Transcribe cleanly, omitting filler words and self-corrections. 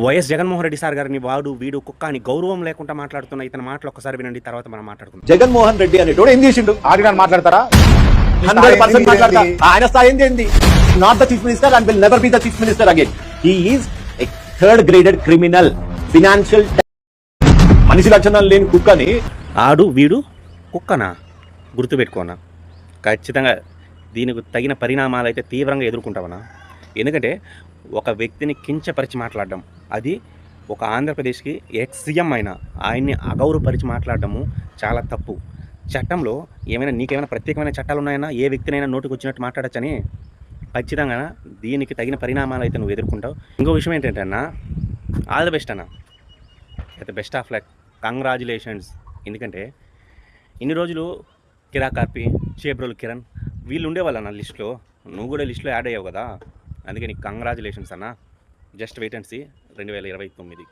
YS Jaganmohan Reddy sir గారిని వాడు వీడు కుక్క అని గౌరవం లేకుండా మాట్లాడుతున్న ఇతని మాటలు ఒక్కసారి వినండి, తర్వాత మనం మాట్లాడుకుందాం. జగన్మోహన్ రెడ్డి అనేటోడు ఏం చేసిండు? ఆడిగా మాట్లాడతారా? 100% మాట్లాడతా. ఆయన స్థాయి ఏంది? Not the chief minister and will never be the chief minister again. He is a third graded criminal, financial. మనిషి లక్షణాలు లేని కుక్కని ఆడు వీడు కుక్కనా? గుర్తుపెట్టుకోనా? ఖచ్చితంగా దీనికి తగిన పరిణామాలు అయితే తీవ్రంగా ఎదుర్కొంటామన్నా. ఎందుకంటే ఒక వ్యక్తిని కించపరిచి మాట్లాడడం, అది ఒక ఆంధ్రప్రదేశ్కి ఎక్స్ సీఎం అయినా ఆయన్ని అగౌరవపరిచి మాట్లాడడము చాలా తప్పు. చట్టంలో నీకేమైనా ప్రత్యేకమైన చట్టాలు ఉన్నాయన్నా? ఏ వ్యక్తినైనా నోటికి వచ్చినట్టు మాట్లాడచ్చని? ఖచ్చితంగా దీనికి తగిన పరిణామాలు అయితే నువ్వు ఎదుర్కొంటావు. ఇంకో విషయం ఏంటంటే అన్న, ఆల్ ద బెస్ట్ అన్న, అయితే బెస్ట్ ఆఫ్ లక్, కంగ్రాచులేషన్స్. ఎందుకంటే ఇన్ని రోజులు కిరా కార్పి, చేబ్రోలు కిరణ్ వీళ్ళు ఉండేవాళ్ళు అన్న లిస్ట్లో, నువ్వు కూడా లిస్ట్లో యాడ్ అయ్యావు కదా, అందుకే నీకు కంగ్రాచులేషన్స్ అన్న. Just wait and see 2029.